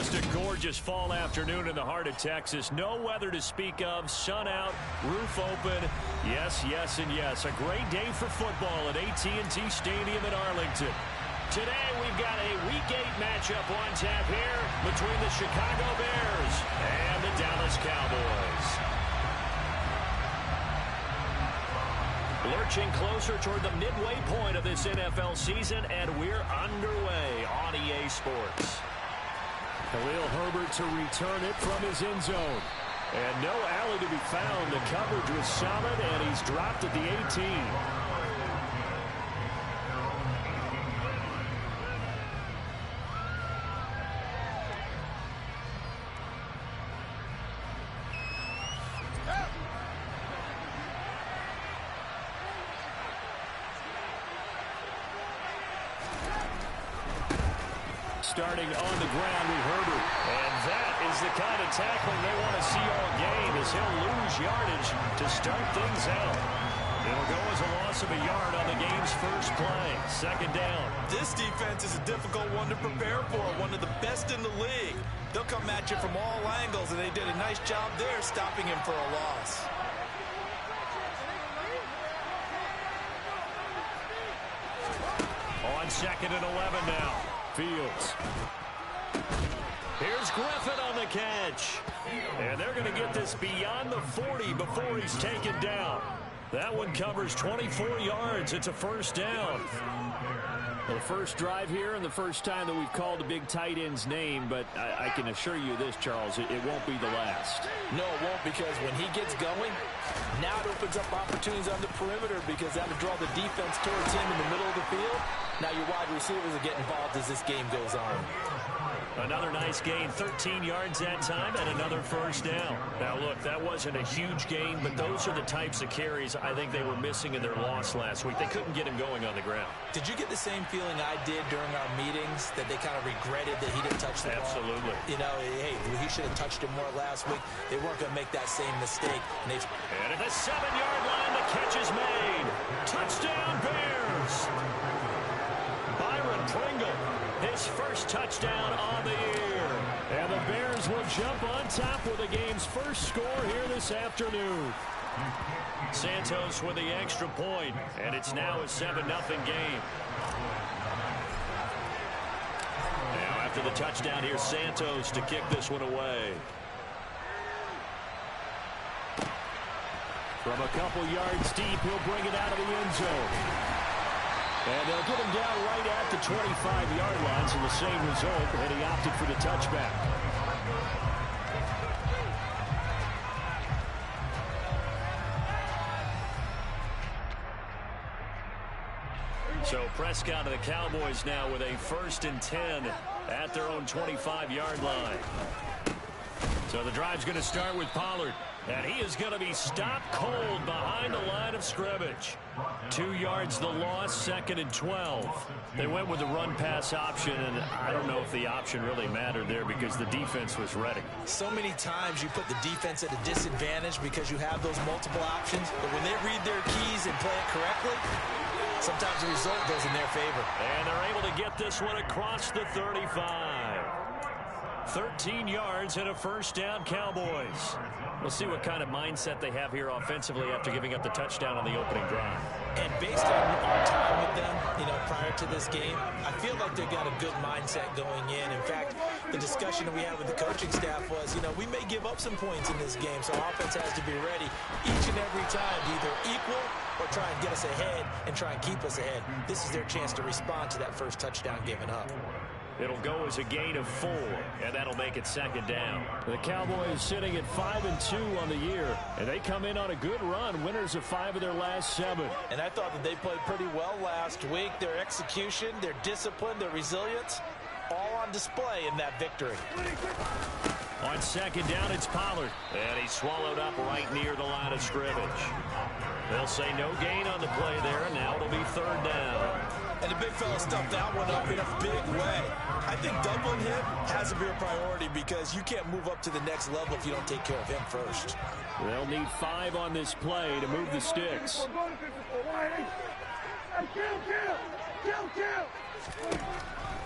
Just a gorgeous fall afternoon in the heart of Texas. No weather to speak of. Sun out, roof open. Yes, yes, and yes. A great day for football at AT&T Stadium in Arlington. Today we've got a Week 8 matchup on tap here between the Chicago Bears and the Dallas Cowboys. Lurching closer toward the midway point of this NFL season, and we're underway on EA Sports. Khalil Herbert to return it from his end zone. And no alley to be found. The coverage was solid, and he's dropped at the 18. Starting on the ground with Herbert. And that is the kind of tackling they want to see all game, as he'll lose yardage to start things out. It'll go as a loss of a yard on the game's first play. Second down. This defense is a difficult one to prepare for, one of the best in the league. They'll come at you from all angles, and they did a nice job there stopping him for a loss. On 2nd and 11 now. Fields. Here's Griffin on the catch. And they're going to get this beyond the 40 before he's taken down. That one covers 24 yards. It's a first down. Well, the first drive here and the first time that we've called a big tight end's name, but I can assure you this, Charles, it won't be the last. No, it won't, because when he gets going, now it opens up opportunities on the perimeter, because that'll draw the defense towards him in the middle of the field. Now your wide receivers are getting involved as this game goes on. Another nice gain, 13 yards that time, and another first down. Now, look, that wasn't a huge gain, but those are the types of carries I think they were missing in their loss last week. They couldn't get him going on the ground. Did you get the same feeling I did during our meetings, that they kind of regretted that he didn't touch the ball? Absolutely. You know, hey, he should have touched it more last week. They weren't going to make that same mistake. And at the 7-yard line, the catch is made. Touchdown, Bears! Byron Pringle, his first touchdown on the year. And the Bears will jump on top with the game's first score here this afternoon. Santos with the extra point, and it's now a 7-0 game. Now after the touchdown, here's Santos to kick this one away. From a couple yards deep, he'll bring it out of the end zone. And they'll get him down right at the 25-yard line, so the same result, and he opted for the touchback. So Prescott of the Cowboys now with a 1st and 10 at their own 25-yard line. So the drive's going to start with Pollard. And he is going to be stopped cold behind the line of scrimmage. 2 yards the loss, 2nd and 12. They went with the run-pass option, and I don't know if the option really mattered there because the defense was ready. So many times you put the defense at a disadvantage because you have those multiple options. But when they read their keys and play it correctly, sometimes the result goes in their favor. And they're able to get this one across the 35. 13 yards and a first down, Cowboys. We'll see what kind of mindset they have here offensively after giving up the touchdown on the opening drive. And based on our time with them, prior to this game, I feel like they've got a good mindset going in. In fact, the discussion that we had with the coaching staff was, we may give up some points in this game, so our offense has to be ready each and every time to either equal or try and get us ahead and try and keep us ahead. This is their chance to respond to that first touchdown given up. It'll go as a gain of 4, and that'll make it 2nd down. The Cowboys sitting at 5-2 on the year, and they come in on a good run, winners of 5 of their last 7. And I thought that they played pretty well last week. Their execution, their discipline, their resilience, all on display in that victory. On 2nd down, it's Pollard, and he's swallowed up right near the line of scrimmage. They'll say no gain on the play there, and now it'll be 3rd down. And the big fella stuffed that one up in a big way. I think doubling him has to be a priority because you can't move up to the next level if you don't take care of him first. They'll need 5 on this play to move the sticks.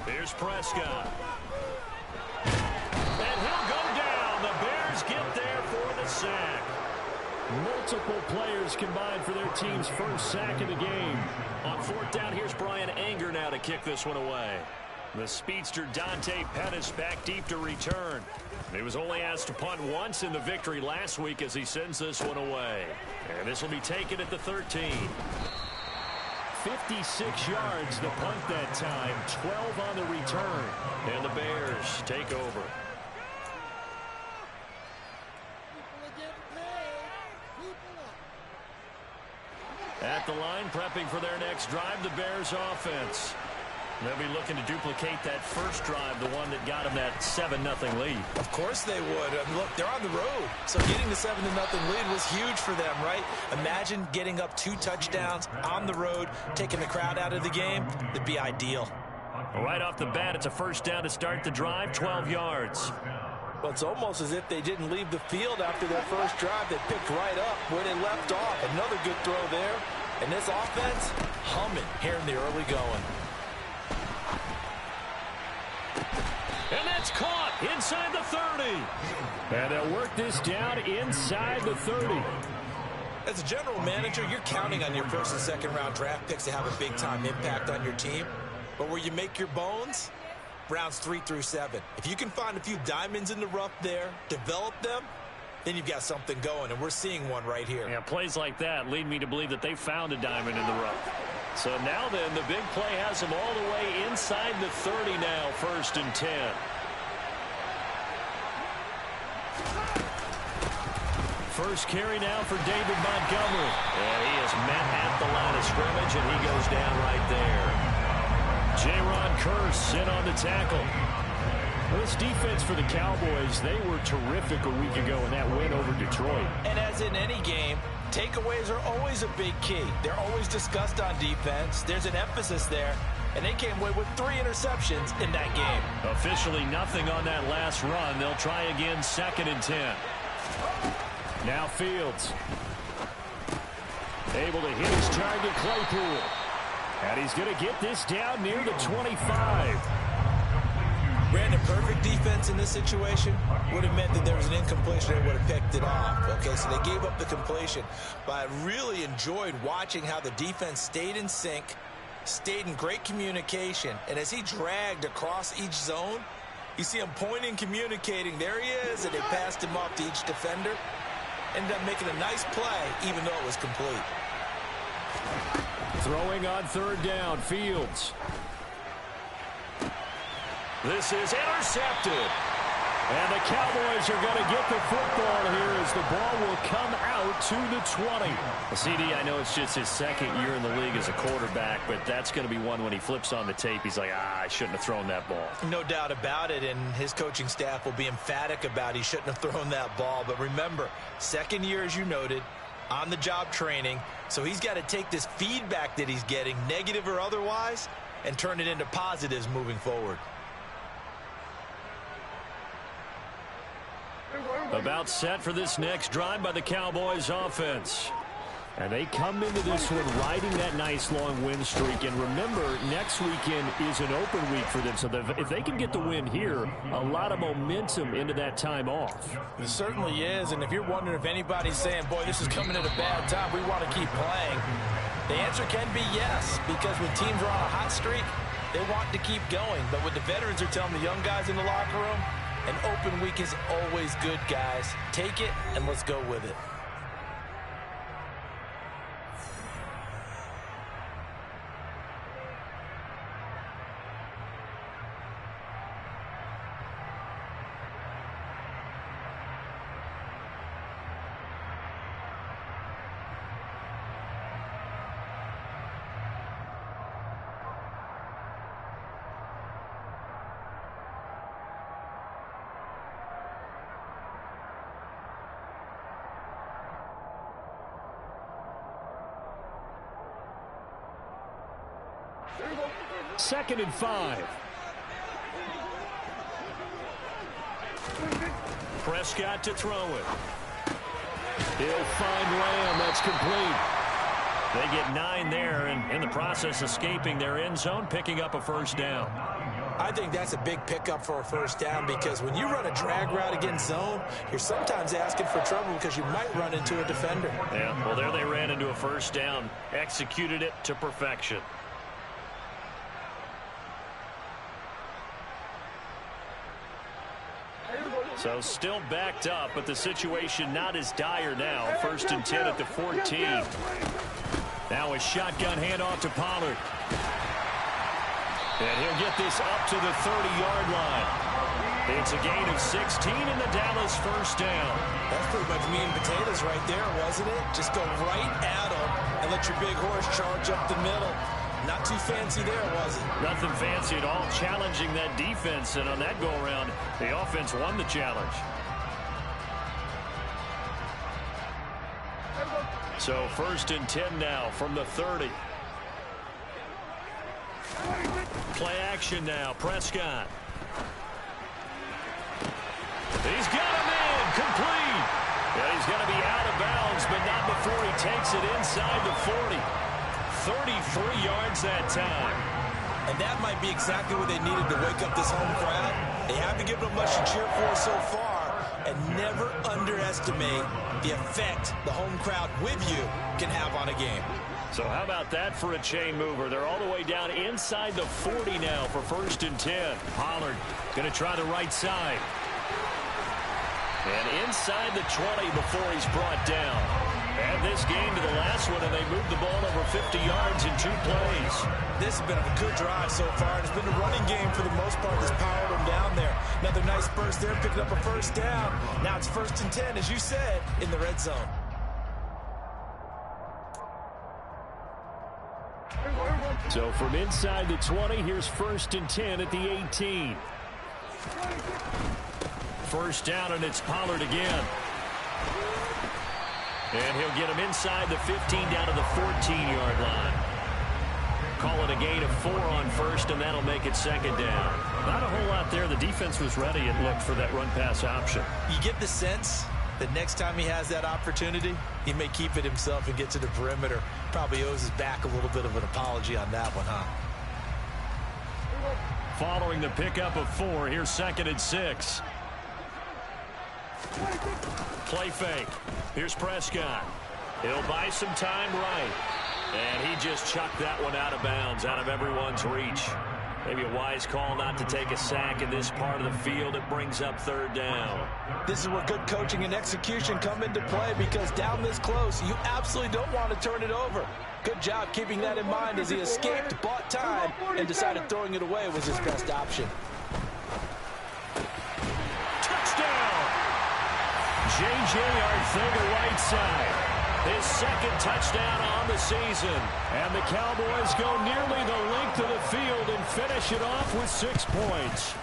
Here's Prescott. Bears get there for the sack. Multiple players combined for their team's first sack of the game. On fourth down, here's Brian Anger now to kick this one away. The speedster Dante Pettis back deep to return. He was only asked to punt once in the victory last week as he sends this one away. And this will be taken at the 13. 56 yards the punt that time, 12 on the return. And the Bears take over. At the line, prepping for their next drive, the Bears offense. They'll be looking to duplicate that first drive, the one that got them that 7-0 lead. Of course they would. Look, they're on the road, so getting the 7-0 lead was huge for them, right? Imagine getting up 2 touchdowns on the road, taking the crowd out of the game. It'd be ideal. Right off the bat, it's a first down to start the drive, 12 yards. Well, it's almost as if they didn't leave the field after their first drive. They picked right up where they left off. Another good throw there. And this offense, humming here in the early going. And that's caught inside the 30. And they'll work this down inside the 30. As a general manager, you're counting on your first and second round draft picks to have a big-time impact on your team. But where you make your bones, rounds 3 through 7. If you can find a few diamonds in the rough there, develop them, then you've got something going, and we're seeing one right here. Yeah, plays like that lead me to believe that they found a diamond in the rough. So now then, the big play has them all the way inside the 30 now, 1st and 10. First carry now for David Montgomery. And he is met at the line of scrimmage, and he goes down right there. J-Ron Curse in on the tackle. Well, this defense for the Cowboys, they were terrific a week ago in that win over Detroit. And as in any game, takeaways are always a big key. They're always discussed on defense. There's an emphasis there. And they came away with 3 interceptions in that game. Officially nothing on that last run. They'll try again, 2nd and 10. Now Fields. Able to hit his target, Claypool. And he's going to get this down near the 25. Brandon, perfect defense in this situation would have meant that there was an incompletion. They would have picked it off. Okay, so they gave up the completion. But I really enjoyed watching how the defense stayed in sync, stayed in great communication. And as he dragged across each zone, you see him pointing, communicating. There he is, and they passed him off to each defender. Ended up making a nice play, even though it was complete. Throwing on 3rd down, Fields. This is intercepted. And the Cowboys are going to get the football here as the ball will come out to the 20. Well, CD, I know it's just his 2nd year in the league as a quarterback, but that's going to be one when he flips on the tape. He's like, I shouldn't have thrown that ball. No doubt about it, and his coaching staff will be emphatic about he shouldn't have thrown that ball. But remember, 2nd year, as you noted, on-the-job training, so he's got to take this feedback that he's getting, negative or otherwise, and turn it into positives moving forward. About set for this next drive by the Cowboys offense. And they come into this one riding that nice long win streak. And remember, next weekend is an open week for them. So if they can get the win here, a lot of momentum into that time off. It certainly is. And if you're wondering if anybody's saying, boy, this is coming at a bad time, we want to keep playing, the answer can be yes. Because when teams are on a hot streak, they want to keep going. But what the veterans are telling the young guys in the locker room, an open week is always good, guys. Take it, and let's go with it. Second and 5. Prescott to throw it. He'll find Lamb. That's complete. They get 9 there, and in the process escaping their end zone, picking up a first down. I think that's a big pickup for a first down because when you run a drag route against zone, you're sometimes asking for trouble because you might run into a defender. Yeah, well, there they ran into a first down, executed it to perfection. So still backed up, but the situation not as dire now. 1st and 10 at the 14. Now a shotgun handoff to Pollard. And he'll get this up to the 30-yard line. It's a gain of 16 in the Dallas first down. That's pretty much meat and potatoes right there, wasn't it? Just go right at them and let your big horse charge up the middle. Not too fancy there, was it? Nothing fancy at all, challenging that defense. And on that go-around, the offense won the challenge. So 1st and 10 now from the 30. Play action now. Prescott. He's got him in. Complete. And he's going to be out of bounds, but not before he takes it inside the 40. 33 yards that time. And that might be exactly what they needed to wake up this home crowd. They haven't given them much to cheer for so far. And never underestimate the effect the home crowd with you can have on a game. So how about that for a chain mover? They're all the way down inside the 40 now for 1st and 10. Pollard going to try the right side. And inside the 20 before he's brought down. Add this game to the last one, and they moved the ball over 50 yards in 2 plays. This has been a good drive so far. It's been a running game for the most part that's powered them down there. Another nice burst there, picking up a first down. Now it's 1st and 10, as you said, in the red zone. So from inside the 20, here's 1st and 10 at the 18. First down, and it's Pollard again. And he'll get him inside the 15 down to the 14-yard line. Call it a gain of 4 on 1st, and that'll make it 2nd down. Not a whole lot there. The defense was ready, it looked, for that run-pass option. You get the sense that next time he has that opportunity, he may keep it himself and get to the perimeter. Probably owes his back a little bit of an apology on that one, huh? Following the pickup of 4, here's 2nd and 6. Play fake. Here's Prescott. He'll buy some time right. And he just chucked that one out of bounds, out of everyone's reach. Maybe a wise call not to take a sack in this part of the field. It brings up 3rd down. This is where good coaching and execution come into play, because down this close, you absolutely don't want to turn it over. Good job keeping that in mind as he escaped, bought time, and decided throwing it away was his best option. J.J. Arcega-Whiteside, his 2nd touchdown on the season. And the Cowboys go nearly the length of the field and finish it off with 6 points.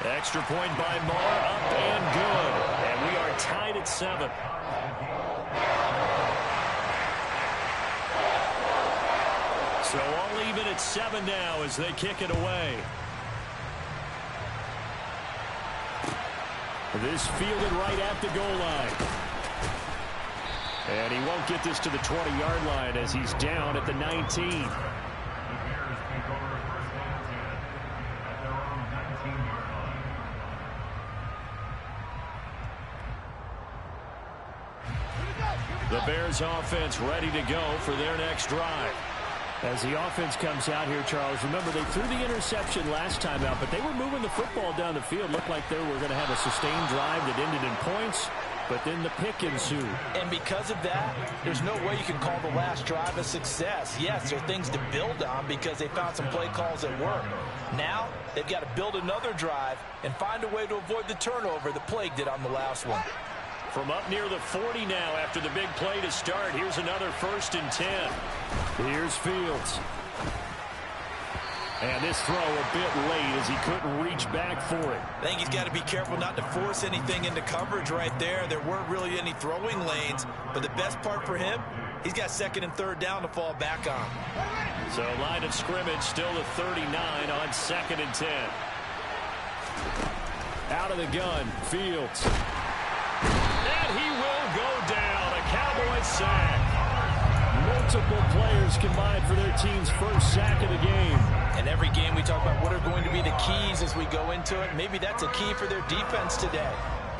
Extra point by Marr, up and good. And we are tied at 7. So all even at 7 now as they kick it away. This fielded right at the goal line. And he won't get this to the 20-yard line as he's down at the 19. The Bears offense ready to go for their next drive. As the offense comes out here, Charles, remember they threw the interception last time out, but they were moving the football down the field. Looked like they were going to have a sustained drive that ended in points, but then the pick ensued. And because of that, there's no way you can call the last drive a success. Yes, there are things to build on because they found some play calls that work. Now, they've got to build another drive and find a way to avoid the turnover that plagued it on the last one. From up near the 40 now after the big play to start. Here's another 1st and 10. Here's Fields. And this throw a bit late as he couldn't reach back for it. I think he's got to be careful not to force anything into coverage right there. There weren't really any throwing lanes, but the best part for him, he's got 2nd and 3rd down to fall back on. So line of scrimmage still the 39 on 2nd and 10. Out of the gun, Fields. And he will go down. A Cowboys sack. Multiple players combined for their team's first sack of the game. And every game we talk about what are going to be the keys as we go into it. Maybe that's a key for their defense today.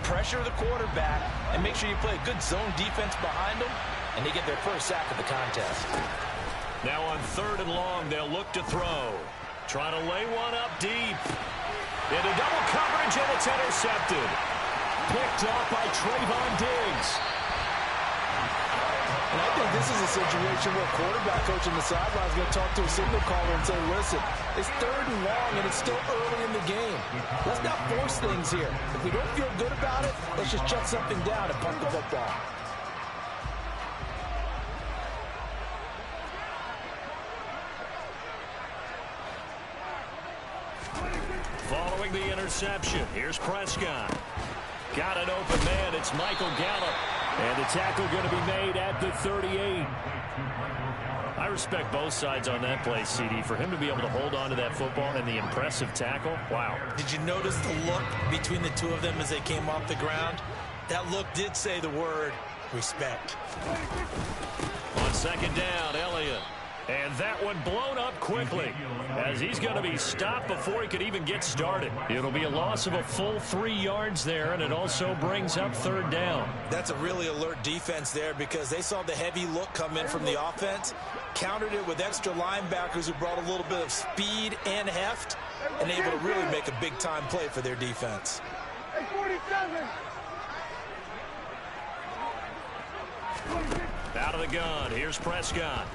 Pressure the quarterback and make sure you play a good zone defense behind them, and they get their first sack of the contest. Now on 3rd and long, they'll look to throw. Trying to lay one up deep. Into double coverage, and it's intercepted. Picked off by Trayvon Diggs. And I think this is a situation where quarterback coach on the sideline is going to talk to a signal caller and say, listen, it's 3rd and long, and it's still early in the game. Let's not force things here. If we don't feel good about it, let's just shut something down and punt the football. Following the interception, here's Prescott. Got an open man. It's Michael Gallup. And the tackle going to be made at the 38. I respect both sides on that play, CD. For him to be able to hold on to that football and the impressive tackle, wow. Did you notice the look between the two of them as they came off the ground? That look did say the word respect. On 2nd down, Elliott. And that one blown up quickly as he's going to be stopped before he could even get started. It'll be a loss of a full 3 yards there, and it also brings up 3rd down. That's a really alert defense there because they saw the heavy look come in from the offense, countered it with extra linebackers who brought a little bit of speed and heft, and able to really make a big-time play for their defense. Out of the gun, here's Prescott.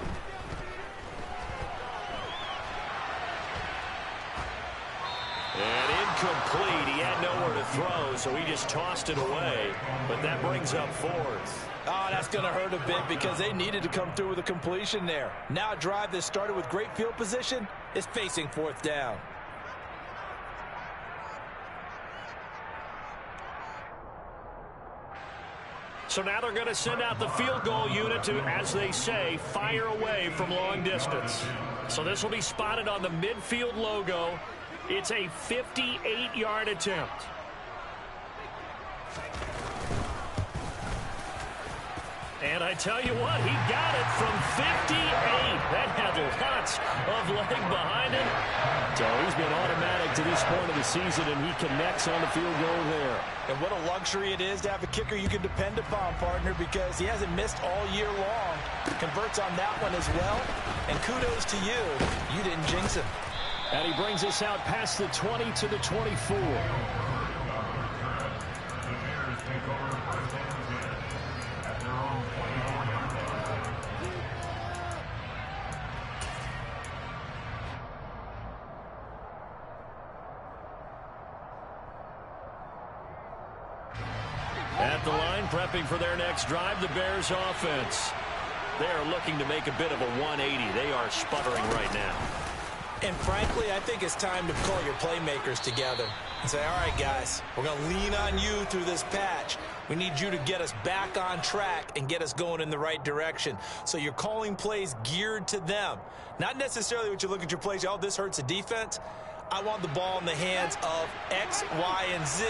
And incomplete. He had nowhere to throw, so he just tossed it away. But that brings up 4th. Oh, that's going to hurt a bit because they needed to come through with a completion there. Now a drive that started with great field position is facing 4th down. So now they're going to send out the field goal unit to, as they say, fire away from long distance. So this will be spotted on the midfield logo. It's a 58-yard attempt. And I tell you what, he got it from 58. That had lots of leg behind him. So he's been automatic to this point of the season, and he connects on the field goal there. And what a luxury it is to have a kicker you can depend upon, partner, because he hasn't missed all year long. Converts on that one as well. And kudos to you. You didn't jinx him. And he brings us out past the 20 to the 24. At the line, prepping for their next drive, the Bears offense. They are looking to make a bit of a 180. They are sputtering right now. And frankly, I think it's time to call your playmakers together and say, all right, guys, we're going to lean on you through this patch. We need you to get us back on track and get us going in the right direction. So you're calling plays geared to them. Not necessarily what you look at your plays, oh, this hurts the defense. I want the ball in the hands of X, Y, and Z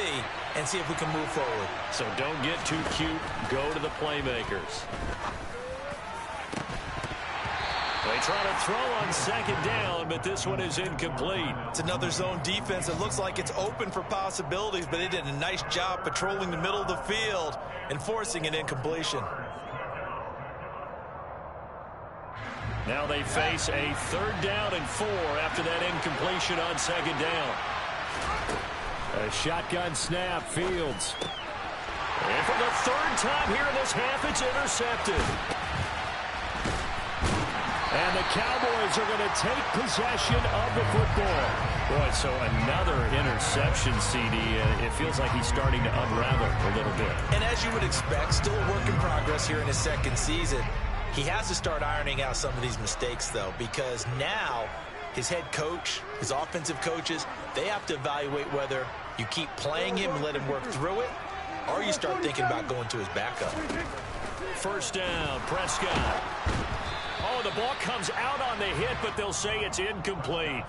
and see if we can move forward. So don't get too cute. Go to the playmakers. They try to throw on 2nd down, but this one is incomplete. It's another zone defense. It looks like it's open for possibilities, but they did a nice job patrolling the middle of the field and forcing an incompletion. Now they face a 3rd down and 4 after that incompletion on 2nd down. A shotgun snap, Fields. And for the 3rd time here in this half, it's intercepted. And the Cowboys are going to take possession of the football. Boy, so another interception, CD. It feels like he's starting to unravel a little bit. And as you would expect, still a work in progress here in his 2nd season. He has to start ironing out some of these mistakes, though, because now his head coach, his offensive coaches, they have to evaluate whether you keep playing him and let him work through it, or you start thinking about going to his backup. 1st down, Prescott. Oh, the ball comes out on the hit, but they'll say it's incomplete.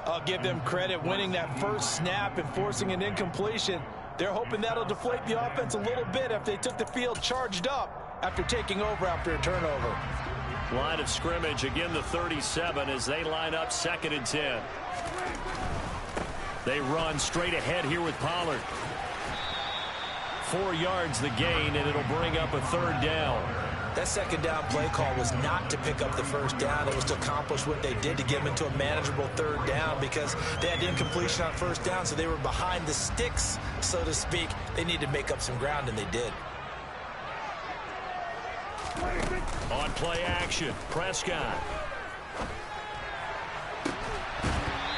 I'll give them credit winning that first snap and forcing an incompletion. They're hoping that'll deflate the offense a little bit if they took the field charged up after taking over after a turnover. Line of scrimmage, again the 37 as they line up 2nd and 10. They run straight ahead here with Pollard. 4 yards the gain, and it'll bring up a 3rd down. That 2nd down play call was not to pick up the 1st down. It was to accomplish what they did to get them into a manageable 3rd down because they had incompletion on 1st down, so they were behind the sticks, so to speak. They needed to make up some ground, and they did. On play action, Prescott.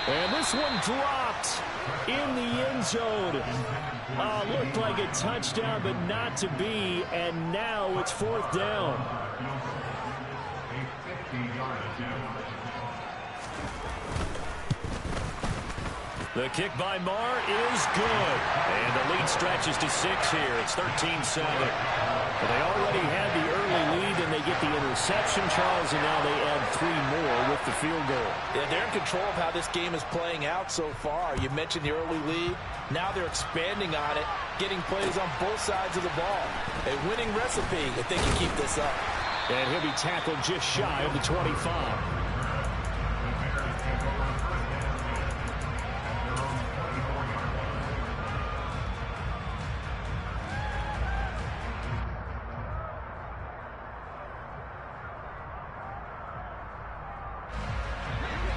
And this one dropped in the end zone. Looked like a touchdown, but not to be. And now it's 4th down. The kick by Marr is good. And the lead stretches to 6 here. It's 13-7. Well, they already had the early lead, and they get the interception, Charles, and now they add 3 more with the field goal. Yeah, they're in control of how this game is playing out so far. You mentioned the early lead. Now they're expanding on it, getting plays on both sides of the ball. A winning recipe if they can keep this up. And he'll be tackled just shy of the 25.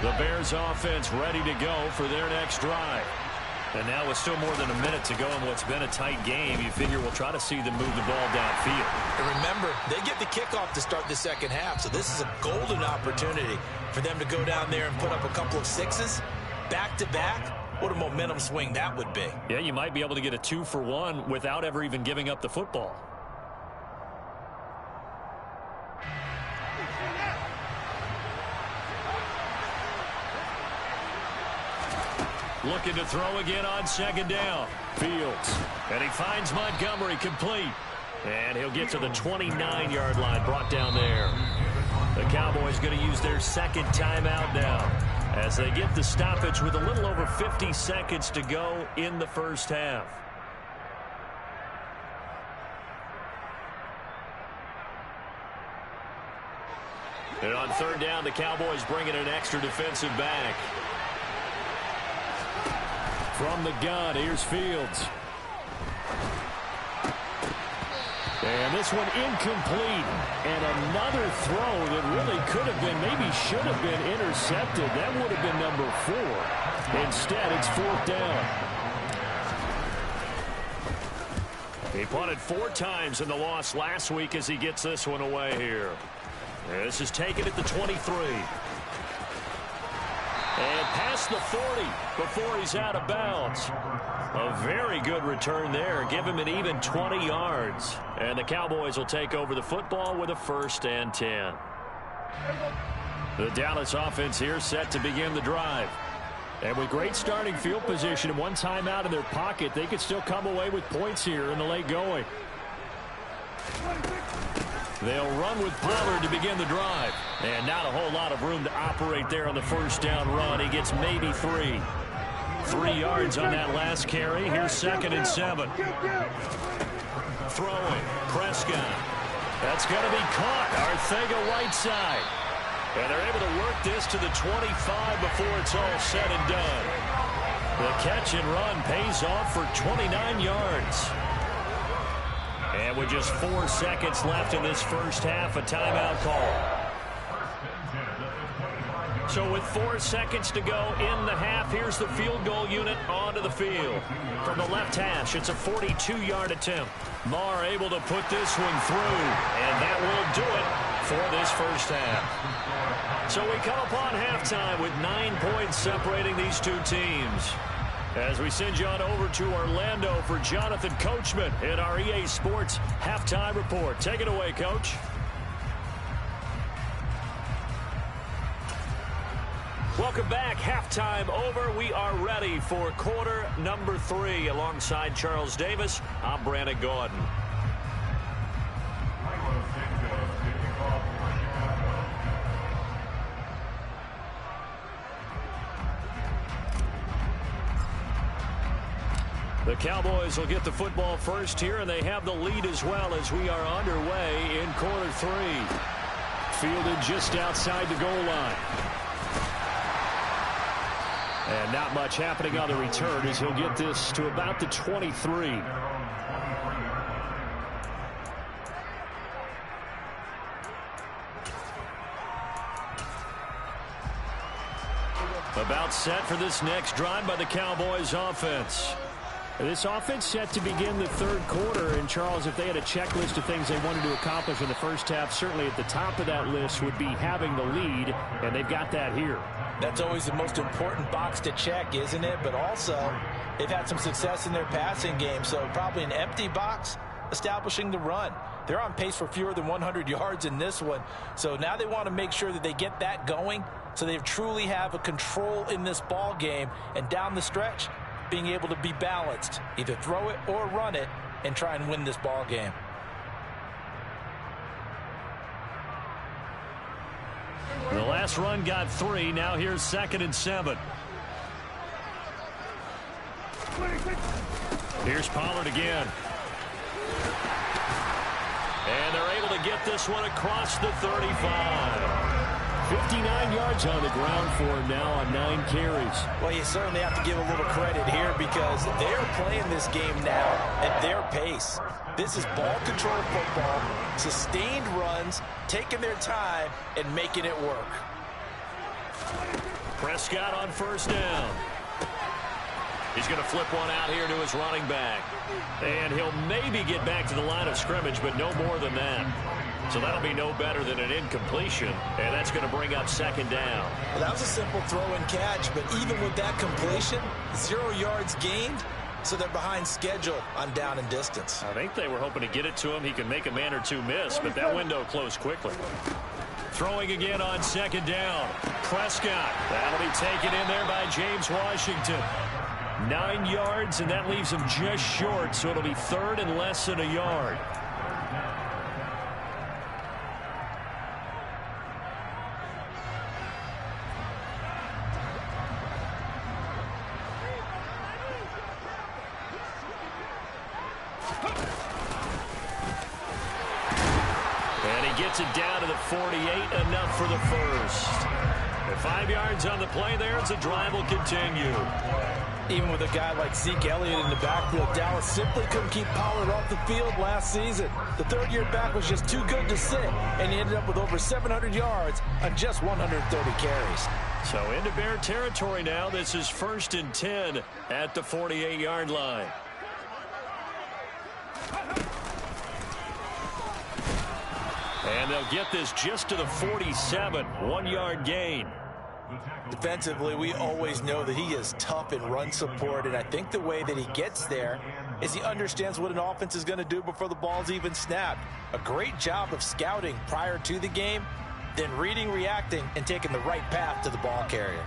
The Bears offense ready to go for their next drive. And now with still more than a minute to go in what's been a tight game, you figure we'll try to see them move the ball downfield. And remember, they get the kickoff to start the 2nd half, so this is a golden opportunity for them to go down there and put up a couple of 6s back-to-back. What a momentum swing that would be. Yeah, you might be able to get a 2-for-1 without ever even giving up the football. Looking to throw again on 2nd down. Fields. And he finds Montgomery complete. And he'll get to the 29-yard line, brought down there. The Cowboys going to use their 2nd timeout now as they get the stoppage with a little over 50 seconds to go in the 1st half. And on 3rd down, the Cowboys bring in an extra defensive back. From the gun, here's Fields. And this one incomplete. And another throw that really could have been, maybe should have been intercepted. That would have been number 4. Instead, it's 4th down. He punted 4 times in the loss last week as he gets this one away here. This is taken at the 23. And past the 40 before he's out of bounds. A very good return there. Give him an even 20 yards. And the Cowboys will take over the football with a 1st and 10. The Dallas offense here set to begin the drive. And with great starting field position and 1 timeout in their pocket, they could still come away with points here in the late going. They'll run with Pollard to begin the drive. And not a whole lot of room to operate there on the 1st down run. He gets maybe 3. 3 yards on that last carry. Here's 2nd and 7. Throwing. Prescott. That's going to be caught. Arcega-Whiteside. And they're able to work this to the 25 before it's all said and done. The catch and run pays off for 29 yards. And with just 4 seconds left in this 1st half, a timeout call. So with 4 seconds to go in the half, here's the field goal unit onto the field. From the left hash, it's a 42-yard attempt. Marr able to put this one through, and that will do it for this 1st half. So we come upon halftime with 9 points separating these 2 teams. As we send you on over to Orlando for Jonathan Coachman in our EA Sports Halftime Report. Take it away, Coach. Welcome back. Halftime over. We are ready for quarter number 3. Alongside Charles Davis, I'm Brandon Gordon. The Cowboys will get the football first here, and they have the lead as well as we are underway in quarter 3. fielded just outside the goal line. And not much happening on the return as he'll get this to about the 23. About set for this next drive by the Cowboys offense. This offense set to begin the third quarter. And, Charles, if they had a checklist of things they wanted to accomplish in the first half, certainly at the top of that list would be having the lead, and they've got that here. That's always the most important box to check, isn't it? But also, they've had some success in their passing game, so probably an empty box establishing the run. They're on pace for fewer than 100 yards in this one, so now they want to make sure that they get that going so they truly have a control in this ball game, and down the stretch, being able to be balanced, either throw it or run it, and try and win this ball game. The last run got 3. Now here's 2nd and 7. Here's Pollard again. And they're able to get this one across the 35. 59 yards on the ground for him now on 9 carries. Well, you certainly have to give a little credit here because they're playing this game now at their pace. This is ball control football, sustained runs, taking their time, and making it work. Prescott on first down. He's going to flip one out here to his running back. And he'll maybe get back to the line of scrimmage, but no more than that. So that'll be no better than an incompletion, and that's going to bring up 2nd down. Well, that was a simple throw and catch, but even with that completion, 0 yards gained, so they're behind schedule on down and distance. I think they were hoping to get it to him. He can make a man or two miss, but that window closed quickly. Throwing again on 2nd down. Prescott. That'll be taken in there by James Washington. 9 yards, and that leaves him just short, so it'll be 3rd and less than a yard. Gets it down to the 48, enough for the first. And 5 yards on the play there as the drive will continue. Even with a guy like Zeke Elliott in the backfield, Dallas simply couldn't keep Pollard off the field last season. The third-year back was just too good to sit, and he ended up with over 700 yards on just 130 carries. So into Bear territory now. This is 1st and 10 at the 48-yard line. And they'll get this just to the 47, 1-yard gain. Defensively, we always know that he is tough in run support, and I think the way that he gets there is he understands what an offense is going to do before the ball's even snapped. A great job of scouting prior to the game, then reading, reacting, and taking the right path to the ball carrier.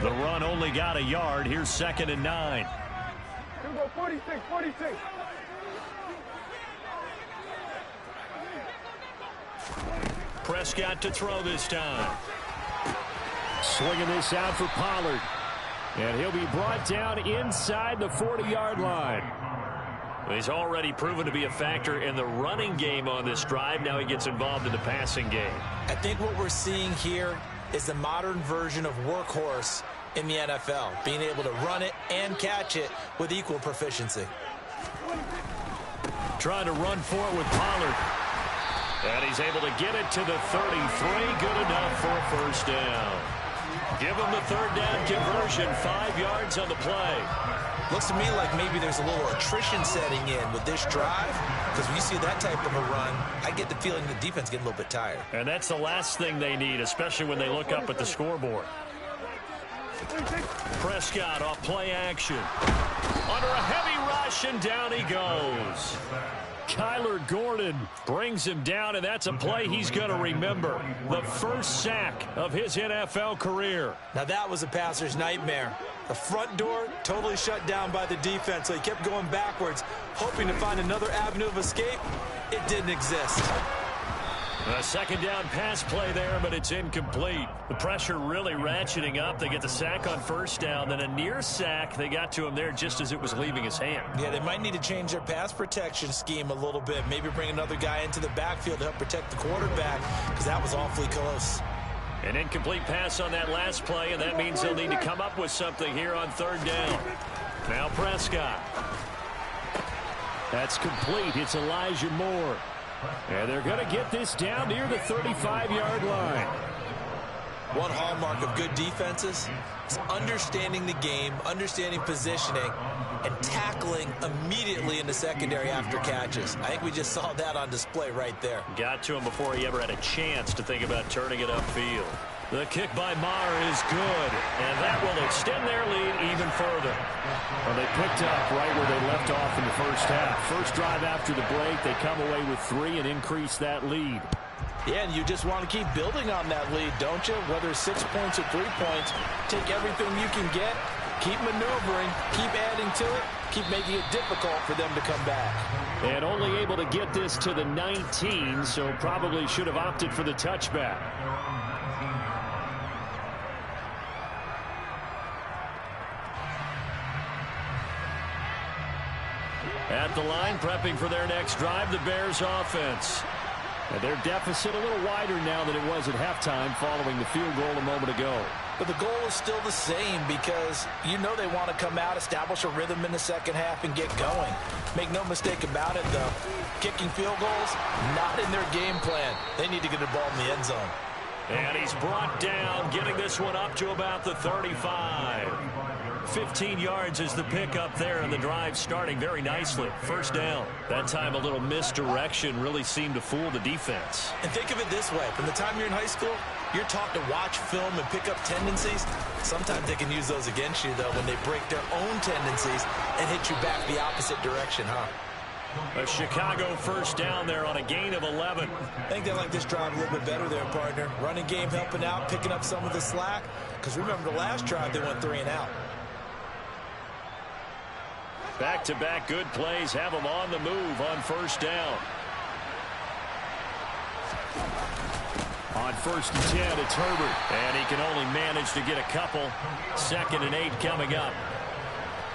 The run only got a yard. Here's 2nd and 9. 46. Prescott to throw this time. Swinging this out for Pollard. And he'll be brought down inside the 40-yard line. He's already proven to be a factor in the running game on this drive. Now he gets involved in the passing game. I think what we're seeing here is the modern version of workhorse in the NFL, being able to run it and catch it with equal proficiency. Trying to run for it with Pollard. And he's able to get it to the 33. Good enough for a first down. Give him the 3rd down conversion. 5 yards on the play. Looks to me like maybe there's a little attrition setting in with this drive, because when you see that type of a run, I get the feeling the defense getting a little bit tired. And that's the last thing they need, especially when they look up at the scoreboard. Prescott off play action. Under a heavy rush, and down he goes. Kyler Gordon brings him down, and that's a play he's going to remember. The first sack of his NFL career. Now that was a passer's nightmare. The front door totally shut down by the defense, so he kept going backwards, hoping to find another avenue of escape. It didn't exist. A second down pass play there, but it's incomplete. The pressure really ratcheting up. They get the sack on first down, then a near sack. They got to him there just as it was leaving his hand. Yeah, they might need to change their pass protection scheme a little bit. Maybe bring another guy into the backfield to help protect the quarterback, because that was awfully close. An incomplete pass on that last play, and that means they'll need to come up with something here on third down. Now Prescott. That's complete. It's Elijah Moore. And they're going to get this down near the 35-yard line. One hallmark of good defenses is understanding the game, understanding positioning, and tackling immediately in the secondary after catches. I think we just saw that on display right there. Got to him before he ever had a chance to think about turning it upfield. The kick by Maher is good, and that will extend their lead even further. Well, they picked up right where they left off in the first half. First drive after the break, they come away with 3 and increase that lead. Yeah, and you just want to keep building on that lead, don't you? Whether it's 6 points or 3 points, take everything you can get, keep maneuvering, keep adding to it, keep making it difficult for them to come back. And only able to get this to the 19, so probably should have opted for the touchback. At the line, prepping for their next drive, the Bears offense. And their deficit a little wider now than it was at halftime following the field goal a moment ago. But the goal is still the same, because you know they want to come out, establish a rhythm in the second half, and get going. Make no mistake about it, though. Kicking field goals, not in their game plan. They need to get the ball in the end zone. And he's brought down, getting this one up to about the 35. 15 yards is the pickup there, and the drive starting very nicely. First down. That time a little misdirection really seemed to fool the defense. And think of it this way. From the time you're in high school, you're taught to watch film and pick up tendencies. Sometimes they can use those against you, though, when they break their own tendencies and hit you back the opposite direction, huh? A Chicago first down there on a gain of 11. I think they like this drive a little bit better there, partner. Running game helping out, picking up some of the slack. Because remember, the last drive they went 3 and out. Back-to-back good plays have them on the move on first down. On first and 10, it's Herbert. And he can only manage to get a couple. 2nd and 8 coming up.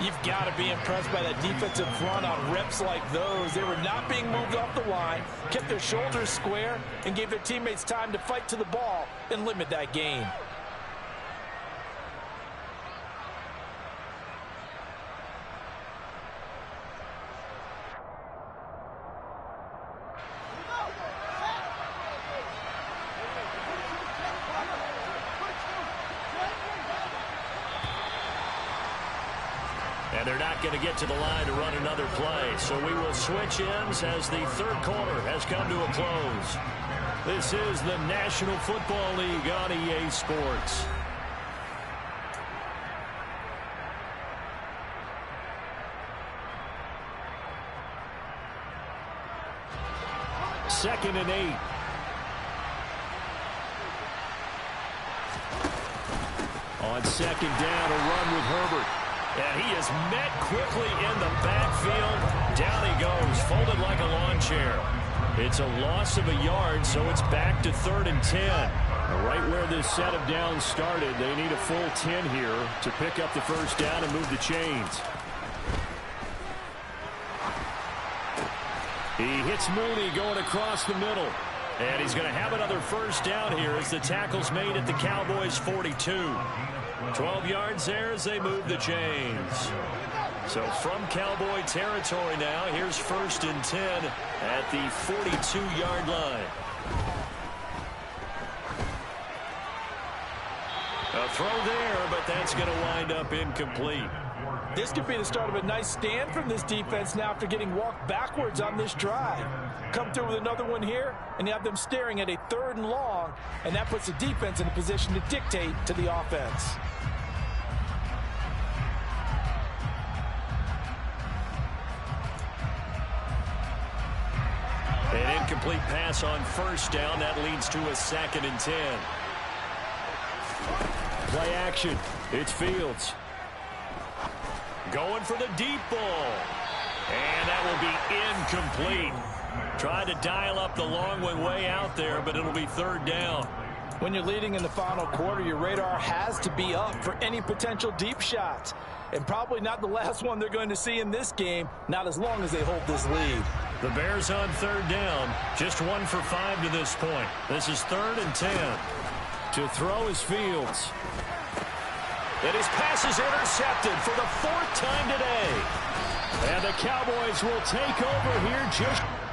You've got to be impressed by that defensive front on reps like those. They were not being moved off the line, kept their shoulders square, and gave their teammates time to fight to the ball and limit that gain. And they're not going to get to the line to run another play. So we will switch ends as the third quarter has come to a close. This is the National Football League on EA Sports. Second and 8. On second down, a run with Herbert. And he is met quickly in the backfield. Down he goes, folded like a lawn chair. It's a loss of a yard, so it's back to 3rd and 10. Right where this set of downs started, they need a full 10 here to pick up the first down and move the chains. He hits Mooney going across the middle. And he's going to have another first down here as the tackle's made at the Cowboys' 42. 12 yards there as they move the chains. So from Cowboy territory now, here's 1st and 10 at the 42-yard line. A throw there, but that's going to wind up incomplete. This could be the start of a nice stand from this defense now after getting walked backwards on this drive. Come through with another one here, and you have them staring at a 3rd and long, and that puts the defense in a position to dictate to the offense. An incomplete pass on first down. That leads to a 2nd and 10. Play action. It's Fields. Going for the deep ball. And that will be incomplete. Tried to dial up the long one way out there, but it'll be third down. When you're leading in the final quarter, your radar has to be up for any potential deep shots. And probably not the last one they're going to see in this game, not as long as they hold this lead. The Bears on third down, just 1 for 5 to this point. This is 3rd and 10. To throw is Fields. And his pass is intercepted for the 4th time today. And the Cowboys will take over here just...